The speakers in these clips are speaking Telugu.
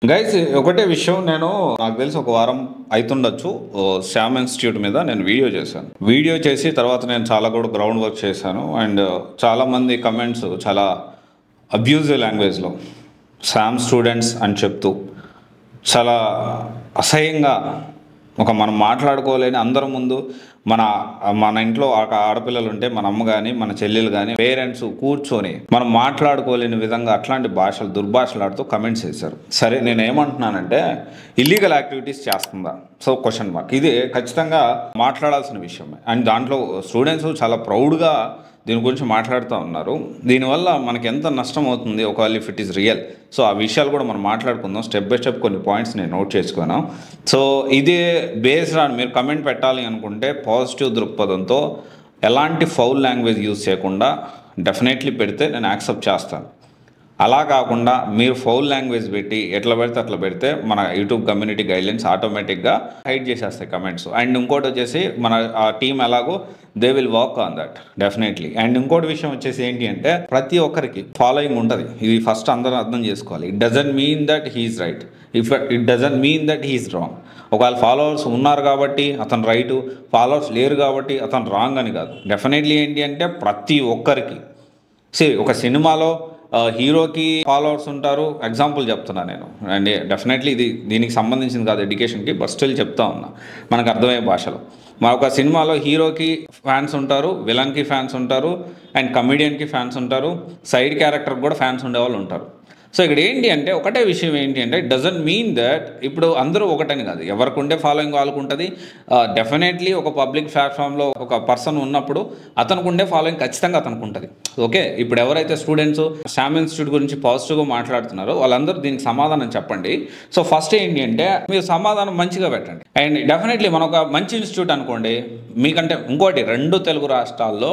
గైస్ ఒకటే విషయం నాకు తెలిసి ఒక వారం అయితుండొచ్చు. శ్యామ్ ఇన్స్టిట్యూట్ మీద నేను వీడియో చేసి తర్వాత నేను చాలా కూడా గ్రౌండ్ వర్క్ చేశాను. అండ్ చాలా మంది కమెంట్స్ చాలా అబ్యూజివ్ లాంగ్వేజ్లో శ్యామ్ స్టూడెంట్స్ అని చెప్తూ చాలా అసహ్యంగా మనం మాట్లాడుకోలేని అందరి ముందు మన ఇంట్లో ఆడపిల్లలు ఉంటే మన అమ్మ కానీ మన చెల్లెలు కానీ పేరెంట్స్ కూర్చొని మనం మాట్లాడుకోలేని విధంగా అట్లాంటి భాషలు దుర్భాషలాడుతూ కమెంట్స్ చేశారు. సరే నేను ఏమంటున్నానంటే ఇల్లీగల్ యాక్టివిటీస్ చేస్తుందా? So question mark. ఇది ఖచ్చితంగా మాట్లాడాల్సిన విషయమే. అండ్ దాంట్లో స్టూడెంట్స్ చాలా ప్రౌడ్గా దీని గురించి మాట్లాడుతూ ఉన్నారు. దీనివల్ల మనకి ఎంత నష్టం అవుతుంది ఒకవేళ if it is real. So ఆ విషయాలు కూడా మనం మాట్లాడుకుందాం. స్టెప్ బై స్టెప్ కొన్ని పాయింట్స్ నేను నోట్ చేసుకున్నాను. సో ఇదే బేస్డ్ ఆన్ మీరు కమెంట్ పెట్టాలి అనుకుంటే పాజిటివ్ దృక్పథంతో ఎలాంటి ఫౌల్ లాంగ్వేజ్ యూజ్ చేయకుండా డెఫినెట్లీ పెడితే నేను యాక్సెప్ట్ చేస్తాను. అలా కాకుండా మీరు ఫౌల్ లాంగ్వేజ్ పెట్టి ఎట్లా పెడితే అట్లా పెడితే మన యూట్యూబ్ కమ్యూనిటీ గైడ్లైన్స్ ఆటోమేటిక్గా హైడ్ చేసేస్తాయి కమెంట్స్. అండ్ ఇంకోటి వచ్చేసి మన ఆ టీం ఎలాగో they will work on that definitely. And ఇంకోటి విషయం వచ్చేసి ఏంటి అంటే ప్రతి ఒక్కరికి ఫాలోయింగ్ ఉంటుంది. ఇది ఫస్ట్ అందరూ అర్థం చేసుకోవాలి. It doesn't mean that he's right, it doesn't mean that he's wrong. ఒకవేళ ఫాలోవర్స్ ఉన్నారు కాబట్టి అతను రైటు, ఫాలోవర్స్ లేరు కాబట్టి అతను రాంగ్ అని కాదు. డెఫినెట్లీ ఏంటి అంటే ప్రతి ఒక్కరికి ఒక సినిమాలో హీరోకి ఫాలోవర్స్ ఉంటారు. ఎగ్జాంపుల్ చెప్తున్నా నేను. అండ్ డెఫినెట్లీ దీనికి సంబంధించింది కాదు ఎడ్యుకేషన్కి, బట్ స్టిల్ చెప్తా ఉన్నా మనకు అర్థమయ్యే భాషలో. ఒక సినిమాలో హీరోకి ఫ్యాన్స్ ఉంటారు, విలన్కి ఫ్యాన్స్ ఉంటారు, అండ్ కమెడియన్కి ఫ్యాన్స్ ఉంటారు, సైడ్ క్యారెక్టర్కి కూడా ఫ్యాన్స్ ఉండేవాళ్ళు ఉంటారు. సో ఇక్కడ ఏంటి అంటే ఒకటే విషయం ఏంటి అంటే ఇట్ డజంట్ మీన్ దట్ ఇప్పుడు అందరూ ఒకటని కాదు. ఎవరికి ఉండే ఫాలోయింగ్ వాళ్ళకు ఉంటుంది. డెఫినెట్లీ ఒక పబ్లిక్ ప్లాట్ఫామ్లో ఒక పర్సన్ ఉన్నప్పుడు అతనికి ఉండే ఫాలోయింగ్ ఖచ్చితంగా అతనికి ఉంటుంది. ఓకే, ఇప్పుడు ఎవరైతే స్టూడెంట్స్ శ్యామ్ ఇన్స్టిట్యూట్ గురించి పాజిటివ్గా మాట్లాడుతున్నారో వాళ్ళందరూ దీనికి సమాధానం చెప్పండి. సో ఫస్ట్ ఏంటి అంటే మీరు సమాధానం మంచిగా పెట్టండి. అండ్ డెఫినెట్లీ మన ఒక మంచి ఇన్స్టిట్యూట్ అనుకోండి. మీకంటే ఇంకోటి 2 తెలుగు రాష్ట్రాల్లో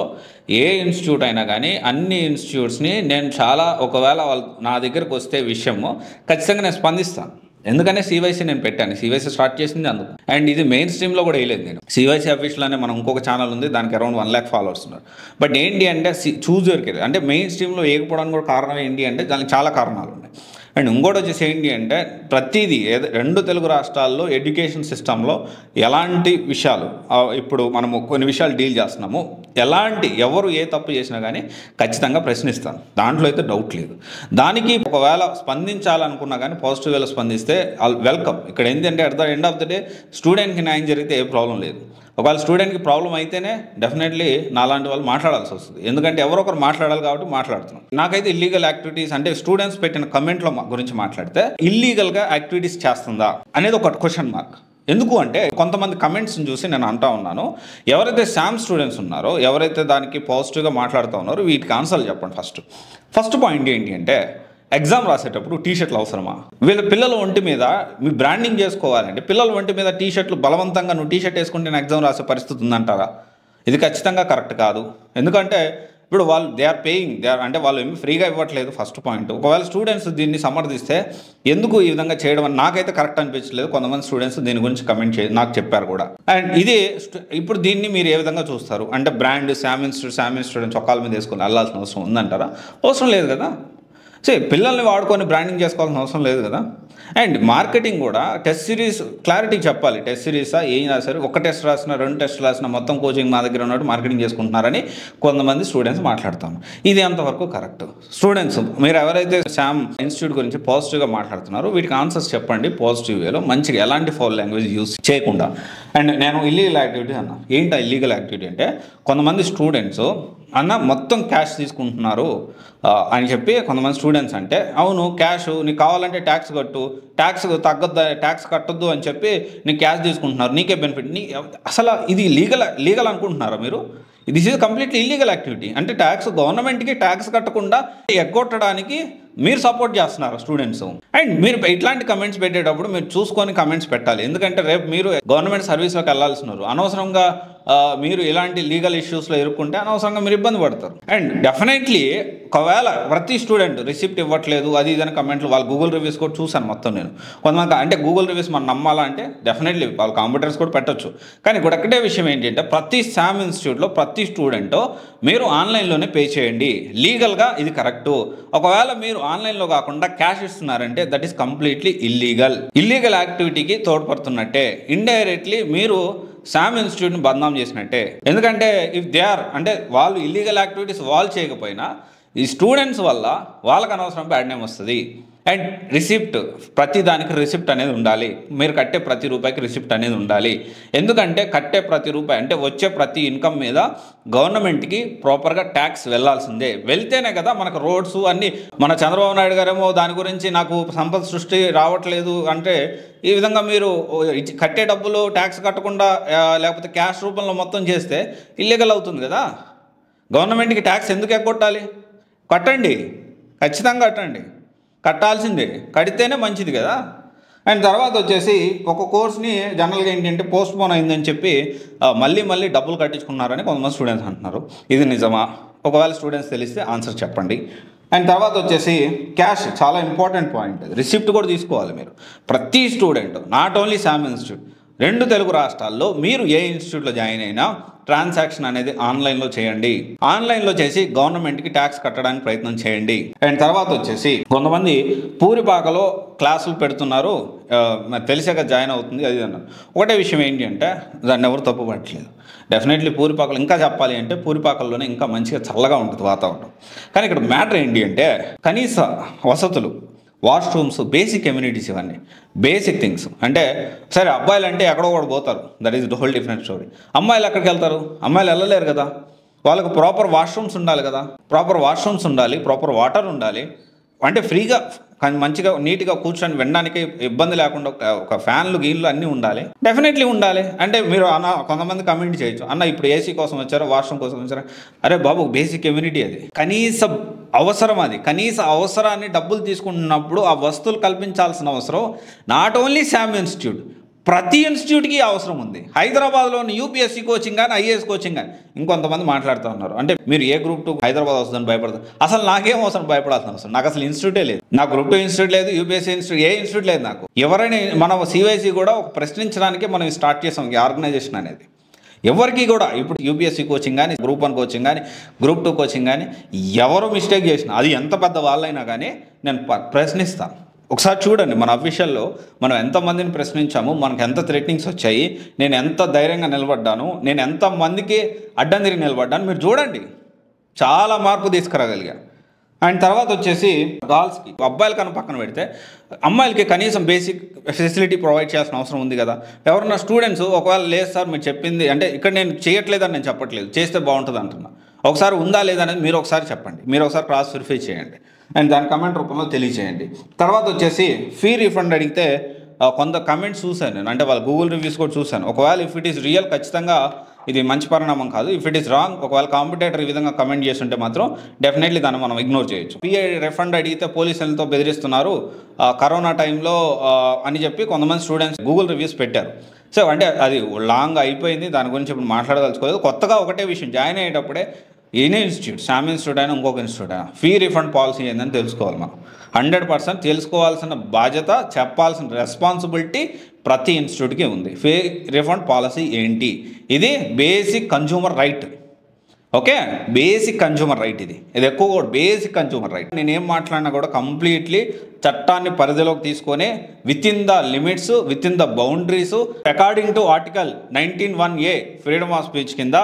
ఏ ఇన్స్టిట్యూట్ అయినా కానీ అన్ని ఇన్స్టిట్యూట్స్ని నేను చాలా ఒకవేళ వాళ్ళు నా దగ్గరకు వస్తే విషయము ఖచ్చితంగా నేను స్పందిస్తాను. ఎందుకంటే సివైసీ నేను పెట్టాను. సివైసీ స్టార్ట్ చేసింది అందుకు. అండ్ ఇది మెయిన్ స్ట్రీమ్లో కూడా వేయలేదు నేను. సివైసీ అఫీషియల్ అనే మనం ఇంకొక ఛానల్ ఉంది, దానికి అరౌండ్ 1 lakh ఫాలోవర్స్ ఉన్నారు. బట్ ఏంటి అంటే చూజ్ దొరికేది అంటే మెయిన్ స్ట్రీమ్లో వేయకపోవడానికి కూడా కారణం ఏంటి అంటే దానికి చాలా కారణాలు ఉన్నాయి. అండ్ ఇంకోటి వచ్చేసి ఏంటి అంటే ప్రతిదీ 2 తెలుగు రాష్ట్రాల్లో ఎడ్యుకేషన్ సిస్టంలో ఎలాంటి విషయాలు ఇప్పుడు మనము కొన్ని విషయాలు డీల్ చేస్తున్నాము, ఎవరు ఏ తప్పు చేసినా కానీ ఖచ్చితంగా ప్రశ్నిస్తాను. దాంట్లో అయితే డౌట్ లేదు. దానికి ఒకవేళ స్పందించాలనుకున్నా కానీ పాజిటివ్ వేలో స్పందిస్తే వెల్కమ్. ఇక్కడ ఏంటంటే at the end of the day స్టూడెంట్కి న్యాయం జరిగితే ఏ ప్రాబ్లం లేదు. ఒకవేళ స్టూడెంట్కి ప్రాబ్లం అయితేనే డెఫినెట్లీ నాలాంటి వాళ్ళు మాట్లాడాల్సి వస్తుంది. ఎందుకంటే ఎవరో ఒకరు మాట్లాడాలి కాబట్టి మాట్లాడుతున్నాం. నాకైతే ఇల్లీగల్ యాక్టివిటీస్ అంటే స్టూడెంట్స్ పెట్టిన కమెంట్ల గురించి మాట్లాడితే ఇల్లీగల్గా యాక్టివిటీస్ చేస్తుందా అనేది ఒక క్వశ్చన్ మార్క్. ఎందుకు అంటే కొంతమంది కమెంట్స్ని చూసి నేను అంటా ఉన్నాను, ఎవరైతే శ్యామ్ స్టూడెంట్స్ ఉన్నారో ఎవరైతే దానికి పాజిటివ్గా మాట్లాడుతూ ఉన్నారో వీటికి ఆన్సర్లు చెప్పండి. ఫస్ట్ పాయింట్ ఏంటి అంటే ఎగ్జామ్ రాసేటప్పుడు టీషర్ట్లు అవసరమా? వీళ్ళ పిల్లల ఒంటి మీద మీ బ్రాండింగ్ చేసుకోవాలంటే పిల్లల ఒంటి మీద టీషర్ట్లు బలవంతంగా నువ్వు టీషర్ట్ వేసుకుంటే నేను ఎగ్జామ్ రాసే పరిస్థితి ఉందంటారా? ఇది ఖచ్చితంగా కరెక్ట్ కాదు. ఎందుకంటే ఇప్పుడు వాళ్ళు దే ఆర్ పేయింగ్, అంటే వాళ్ళు ఏమి ఫ్రీగా ఇవ్వట్లేదు. First point. ఒకవేళ స్టూడెంట్స్ దీన్ని సమర్థిస్తే ఎందుకు ఈ విధంగా చేయడం అని నాకైతే కరెక్ట్ అనిపించలేదు. కొంతమంది స్టూడెంట్స్ దీని గురించి కమెంట్ నాకు చెప్పారు కూడా. అండ్ ఇది ఇప్పుడు దీన్ని మీరు ఏ విధంగా చూస్తారు అంటే బ్రాండ్ శ్యామ్ ఇన్స్టిట్యూట్ చొక్కాల మీద వేసుకొని వెళ్ళాల్సిన అవసరం ఉందంటారా? అవసరం లేదు కదా. పిల్లల్ని వాడుకొని బ్రాండింగ్ చేసుకోవాల్సిన అవసరం లేదు కదా. అండ్ మార్కెటింగ్ కూడా టెస్ట్ సిరీస్ క్లారిటీ చెప్పాలి. టెస్ట్ సిరీసా ఏం రాశారు, 1 టెస్ట్ రాసిన 2 టెస్ట్ రాసిన మొత్తం కోచింగ్ మా దగ్గర ఉన్నట్టు మార్కెటింగ్ చేసుకుంటున్నారని కొంతమంది స్టూడెంట్స్ మాట్లాడతాము. ఇది ఎంతవరకు కరెక్ట్? స్టూడెంట్స్ మీరు ఎవరైతే శ్యామ్ ఇన్స్టిట్యూట్ గురించి పాజిటివ్గా మాట్లాడుతున్నారో వీటికి ఆన్సర్స్ చెప్పండి పాజిటివ్ వేలో, మంచిగా ఎలాంటి ఫౌల్ లాంగ్వేజ్ యూజ్ చేయకుండా. అండ్ నేను ఇల్లీగల్ యాక్టివిటీ అన్నా. ఏంటి ఇల్లీగల్ యాక్టివిటీ అంటే కొంతమంది స్టూడెంట్స్ మొత్తం క్యాష్ తీసుకుంటున్నారు అని చెప్పి కొంతమంది స్టూడెంట్స్ అంటే అవును క్యాష్ నీకు కావాలంటే ట్యాక్స్ కట్టు, ట్యాక్స్ తగ్గొద్దు, ట్యాక్స్ కట్టొద్దు అని చెప్పి నీకు క్యాష్ తీసుకుంటున్నారు, నీకే బెనిఫిట్. అసలు ఇది లీగల్ అనుకుంటున్నారా మీరు? This is completely illegal activity. అంటే గవర్నమెంట్కి ట్యాక్స్ కట్టకుండా ఎగ్గొట్టడానికి మీరు సపోర్ట్ చేస్తున్నారు స్టూడెంట్స్. అండ్ మీరు ఇట్లాంటి కమెంట్స్ పెట్టేటప్పుడు మీరు చూసుకొని కమెంట్స్ పెట్టాలి. ఎందుకంటే రేపు మీరు గవర్నమెంట్ సర్వీస్లోకి వెళ్ళాల్సినారు. అనవసరంగా మీరు ఇలాంటి లీగల్ ఇష్యూస్లో ఇరుక్కుంటే అనవసరంగా మీరు ఇబ్బంది పడతారు. అండ్ డెఫినెట్లీ ఒకవేళ ప్రతి స్టూడెంట్ రిసిప్ట్ ఇవ్వట్లేదు అది ఇదని కమెంట్లు వాళ్ళు గూగుల్ రివ్యూస్ కూడా చూశాను మొత్తం నేను. కొంతమంది అంటే గూగుల్ రివ్యూస్ మనం నమ్మాలా అంటే డెఫినెట్లీ వాళ్ళు కాంప్యూటర్స్ కూడా పెట్టచ్చు. కానీ ఇక్కడ ఒకటే విషయం ఏంటంటే ప్రతి శామ్ ఇన్స్టిట్యూట్లో ప్రతి స్టూడెంట్ మీరు ఆన్లైన్లోనే పే చేయండి, లీగల్గా ఇది కరెక్టు. ఒకవేళ మీరు ఆన్లైన్లో కాకుండా క్యాష్ ఇస్తున్నారంటే దట్ ఈస్ కంప్లీట్లీ ఇల్లీగల్ యాక్టివిటీకి తోడ్పడుతున్నట్టే. ఇండైరెక్ట్లీ మీరు శామ్ ఇన్స్టిట్యూట్ని బదనాం చేసినట్టే. ఎందుకంటే ఇఫ్ దే ఆర్ అంటే వాళ్ళు ఇల్లీగల్ యాక్టివిటీస్ వాళ్ళు చేయకపోయినా ఈ స్టూడెంట్స్ వల్ల వాళ్ళకి అనవసరం బ్యాడ్ నేమ్ వస్తుంది. అండ్ రిసిప్ట్, ప్రతి దానికి రిసిప్ట్ అనేది ఉండాలి. మీరు కట్టే ప్రతి రూపాయికి రిసిప్ట్ అనేది ఉండాలి. ఎందుకంటే కట్టే ప్రతి రూపాయి అంటే వచ్చే ప్రతి ఇన్కమ్ మీద గవర్నమెంట్కి ప్రాపర్గా ట్యాక్స్ వెళ్ళాల్సిందే. వెళ్తేనే కదా మనకు రోడ్స్ అన్నీ. మన చంద్రబాబు నాయుడు గారేమో దాని గురించి నాకు సంపద సృష్టి రావట్లేదు అంటే ఈ విధంగా మీరు కట్టే డబ్బులు ట్యాక్స్ కట్టకుండా లేకపోతే క్యాష్ రూపంలో మొత్తం చేస్తే ఇల్లీగల్ అవుతుంది కదా. గవర్నమెంట్కి ట్యాక్స్ ఎందుకు ఎగ్గొట్టాలి? కట్టండి, ఖచ్చితంగా కట్టండి, కట్టాల్సిందే, కడితేనే మంచిది కదా. అండ్ తర్వాత వచ్చేసి ఒక కోర్స్ని జనరల్గా ఏంటంటే పోస్ట్ పోన్ అయిందని చెప్పి మళ్ళీ డబ్బులు కట్టించుకున్నారని కొంతమంది స్టూడెంట్స్ అంటున్నారు. ఇది నిజమా? ఒకవేళ స్టూడెంట్స్ తెలిస్తే ఆన్సర్ చెప్పండి. అండ్ తర్వాత వచ్చేసి క్యాష్ చాలా ఇంపార్టెంట్ పాయింట్. రిసిప్ట్ కూడా తీసుకోవాలి మీరు. ప్రతి student, not only Sam institute, 2 Telugu రాష్ట్రాల్లో మీరు ఏ ఇన్స్టిట్యూట్లో జాయిన్ అయినా ట్రాన్సాక్షన్ అనేది ఆన్లైన్లో చేయండి. ఆన్లైన్లో చేసి గవర్నమెంట్కి ట్యాక్స్ కట్టడానికి ప్రయత్నం చేయండి. అండ్ తర్వాత వచ్చేసి కొంతమంది పూరిపాకలో క్లాసులు పెడుతున్నారు, తెలిసాక జాయిన్ అవుతుంది అది అన్నారు. ఒకటే విషయం ఏంటి అంటే దాన్ని ఎవరు తప్పు పట్టలేదు. డెఫినెట్లీ పూరిపాకలు ఇంకా చెప్పాలి అంటే పూరిపాకల్లోనే ఇంకా మంచిగా చల్లగా ఉంటుంది వాతావరణం. కానీ ఇక్కడ మ్యాటర్ ఏంటి అంటే కనీస వసతులు, వాష్రూమ్స్, బేసిక్ కమ్యూనిటీస్, ఇవన్నీ బేసిక్ థింగ్స్. అంటే సరే అబ్బాయిలు అంటే ఎక్కడో కూడా పోతారు, that is whole different story. అమ్మాయిలు ఎక్కడికి వెళ్తారు? అమ్మాయిలు వెళ్ళలేరు కదా. వాళ్ళకు ప్రాపర్ వాష్రూమ్స్ ఉండాలి కదా, ప్రాపర్ వాష్రూమ్స్ ఉండాలి, ప్రాపర్ వాటర్ ఉండాలి. అంటే ఫ్రీగా మంచిగా నీట్గా కూర్చొని వినడానికి ఇబ్బంది లేకుండా ఒక ఫ్యాన్లు గీన్లు అన్నీ ఉండాలి, డెఫినెట్లీ ఉండాలి. అంటే మీరు అన్న కొంతమంది కమెంట్ చేయొచ్చు, అన్న ఇప్పుడు ఏసీ కోసం వచ్చారో వాష్రూమ్ కోసం వచ్చారా? అరే బాబు, బేసిక్ కమ్యూనిటీ అది, కనీస అవసరం. అది కనీస అవసరాన్ని డబ్బులు తీసుకుంటున్నప్పుడు ఆ వస్తువులు కల్పించాల్సిన అవసరం నాట్ ఓన్లీ శామ్ ఇన్స్టిట్యూట్, ప్రతి ఇన్స్టిట్యూట్కి అవసరం ఉంది. హైదరాబాద్లోని యూపీఎస్సీ కోచింగ్ కానీ ఐఏఎస్ కోచింగ్ కానీ ఇంకొంతమంది మాట్లాడుతూ ఉన్నారు అంటే మీరు ఏ గ్రూప్ 2 హైదరాబాద్ వస్తుందని భయపడతారు. అసలు నాకేం అవసరం భయపడాల్సిన అవసరం, నాకు అసలు ఇన్స్టిట్యూటే లేదు. నాకు గ్రూప్ 2 ఇన్స్టిట్యూట్ లేదు, యూపీఎస్సీ ఇన్స్టిట్యూట్ ఏ ఇన్స్టిట్యూట్ లేదు నాకు. ఎవరైనా మనం సివైసీ కూడా ఒక ప్రశ్నించడానికి మనం స్టార్ట్ చేసాం ఈ ఆర్గనైజేషన్ అనేది. ఎవరికి కూడా ఇప్పుడు యూపీఎస్సీ కోచింగ్ కానీ, గ్రూప్ 1 కోచింగ్ కానీ, గ్రూప్ 2 కోచింగ్ కానీ ఎవరు మిస్టేక్ చేసినా అది ఎంత పెద్ద వాళ్ళైనా కానీ నేను ప్రశ్నిస్తాను. ఒకసారి చూడండి మన అఫీషియల్లో మనం ఎంతమందిని ప్రశ్నించాము, మనకు ఎంత థ్రెటనింగ్స్ వచ్చాయి, నేను ఎంత ధైర్యంగా నిలబడ్డాను, నేను ఎంతమందికి అడ్డం తిరిగి నిలబడ్డాను, మీరు చూడండి. చాలా మార్పు తీసుకురాగలిగా. అండ్ తర్వాత వచ్చేసి గర్ల్స్కి, అబ్బాయిల కన్నా పక్కన పెడితే అమ్మాయిలకి కనీసం బేసిక్ ఫెసిలిటీ ప్రొవైడ్ చేయాల్సిన అవసరం ఉంది కదా. ఎవరన్నా స్టూడెంట్స్ ఒకవేళ లేదు సార్ మీరు చెప్పింది అంటే ఇక్కడ నేను చేయట్లేదని నేను చెప్పట్లేదు, చేస్తే బాగుంటుంది అంటున్నా. ఒకసారి ఉందా లేదా అనేది మీరు ఒకసారి చెప్పండి, మీరు ఒకసారి క్రాస్ వెరిఫై చేయండి అండ్ దాని కమెంట్ రూపంలో తెలియచేయండి. తర్వాత వచ్చేసి ఫీ రీఫండ్ అడిగితే కొంత కమెంట్స్ చూశాను నేను, అంటే వాళ్ళ గూగుల్ రివ్యూస్ కూడా చూశాను. ఒకవేళ ఇఫ్ ఇట్ ఈస్ రియల్ ఖచ్చితంగా ఇది మంచి పరిణామం కాదు. ఇఫ్ ఇట్ ఈస్ రాంగ్, ఒకవేళ కాంపిటేటర్ ఈ విధంగా కమెంట్ చేస్తుంటే మాత్రం డెఫినెట్లీ దాన్ని మనం ఇగ్నోర్ చేయొచ్చు. ఫీ రిఫండ్ అడిగితే పోలీసులతో బెదిరిస్తున్నారు కరోనా టైంలో అని చెప్పి కొంతమంది స్టూడెంట్స్ గూగుల్ రివ్యూస్ పెట్టారు. సో అంటే అది లాంగ్ అయిపోయింది, దాని గురించి ఇప్పుడు మాట్లాడదలుచుకోలేదు. కొత్తగా ఒకటే విషయం, జాయిన్ అయ్యేటప్పుడే ఎనీ ఇన్స్టిట్యూట్, శామ్ ఇన్స్టిట్యూట్ అయినా ఇంకొక ఇన్స్టిట్యూట్ అయినా ఫీ రిఫండ్ పాలసీ ఏందని తెలుసుకోవాలి. మనం 100% తెలుసుకోవాల్సిన బాధ్యత, చెప్పాల్సిన రెస్పాన్సిబిలిటీ ప్రతి ఇన్స్టిట్యూట్కి ఉంది. ఫీ రిఫండ్ పాలసీ ఏంటి? ఇది basic consumer right. Okay, basic consumer right. ఇది ఎక్కువ కూడా బేసిక్ కన్జ్యూమర్ రైట్. నేనేం మాట్లాడినా కూడా కంప్లీట్లీ చట్టాన్ని పరిధిలోకి తీసుకొని with in the limits, with in the boundaries, according to article 19(1)A freedom of speech కింద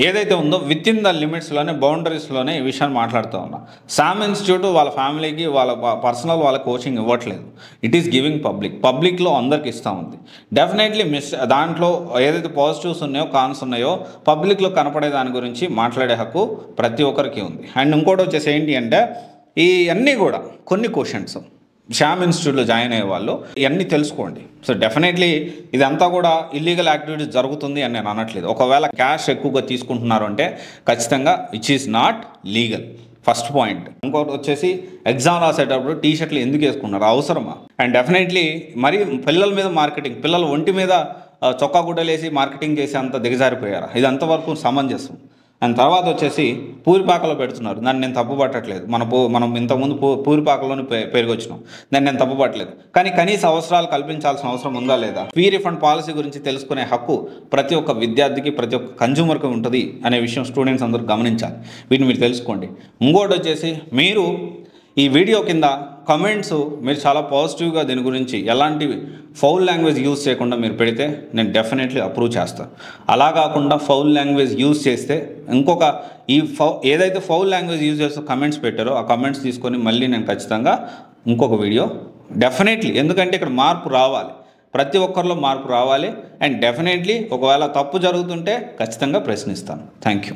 ఏదైతే ఉందో విత్ ఇన్ ద లిమిట్స్లోనే, బౌండరీస్లోనే ఈ విషయాన్ని మాట్లాడుతూ ఉన్నా. శామ్ ఇన్స్టిట్యూట్ వాళ్ళ ఫ్యామిలీకి, వాళ్ళ పర్సనల్ వాళ్ళ కోచింగ్ ఇవ్వట్లేదు. ఇట్ ఈస్ గివింగ్ పబ్లిక్లో అందరికి ఇస్తూ ఉంది. డెఫినెట్లీ దాంట్లో ఏదైతే పాజిటివ్స్ ఉన్నాయో, కాన్స్ ఉన్నాయో పబ్లిక్లో కనపడే దాని గురించి మాట్లాడే హక్కు ప్రతి ఒక్కరికి ఉంది. అండ్ ఇంకోటి వచ్చేసి ఏంటి అంటే ఈ అన్నీ కూడా కొన్ని క్వశ్చన్స్ శామ్ ఇన్స్టిట్యూట్లో జాయిన్ అయ్యే వాళ్ళు ఇవన్నీ తెలుసుకోండి. సో డెఫినెట్లీ ఇదంతా కూడా ఇల్లీగల్ యాక్టివిటీస్ జరుగుతుంది అని నేను అనట్లేదు. ఒకవేళ క్యాష్ ఎక్కువగా తీసుకుంటున్నారు అంటే ఖచ్చితంగా which is not legal, first point. ఇంకోటి వచ్చేసి ఎగ్జామ్ రాసేటప్పుడు టీషర్ట్లు ఎందుకు వేసుకున్నారు, అవసరమా? అండ్ డెఫినెట్లీ మరి పిల్లల మీద మార్కెటింగ్, పిల్లల ఒంటి మీద చొక్కా గుడ్డలేసి మార్కెటింగ్ చేసి అంత దిగజారిపోయారా? ఇది అంతవరకు సమంజసం. అండ్ తర్వాత వచ్చేసి పూరిపాకలో పెడుతున్నారు. దాన్ని నేను తప్పు పట్టట్లేదు. మనం ఇంతకుముందు పూరిపాకలోనే పెరిగొచ్చినాం. దాన్ని నేను తప్పు పట్టలేదు. కానీ కనీస అవసరాలు కల్పించాల్సిన అవసరం ఉందా లేదా? ఫీ రిఫండ్ పాలసీ గురించి తెలుసుకునే హక్కు ప్రతి ఒక్క విద్యార్థికి, ప్రతి ఒక్క కన్జ్యూమర్కి ఉంటుంది అనే విషయం స్టూడెంట్స్ అందరూ గమనించాలి. వీటిని మీరు తెలుసుకోండి. ఇంకోటి వచ్చేసి మీరు ఈ వీడియో కింద కమెంట్స్ మీరు చాలా పాజిటివ్గా దీని గురించి ఎలాంటి ఫౌల్ లాంగ్వేజ్ యూజ్ చేయకుండా మీరు పెడితే నేను డెఫినెట్లీ అప్రూవ్ చేస్తాను. అలా కాకుండా ఫౌల్ లాంగ్వేజ్ యూజ్ చేస్తే ఏదైతే ఫౌల్ లాంగ్వేజ్ యూజ్ చేస్తూ కమెంట్స్ పెట్టారో ఆ కమెంట్స్ తీసుకొని మళ్ళీ నేను ఖచ్చితంగా ఇంకొక వీడియో డెఫినెట్లీ, ఎందుకంటే ఇక్కడ మార్పు రావాలి, ప్రతి ఒక్కరిలో మార్పు రావాలి. అండ్ డెఫినెట్లీ ఒకవేళ తప్పు జరుగుతుంటే ఖచ్చితంగా ప్రశ్నిస్తాను. Thank you.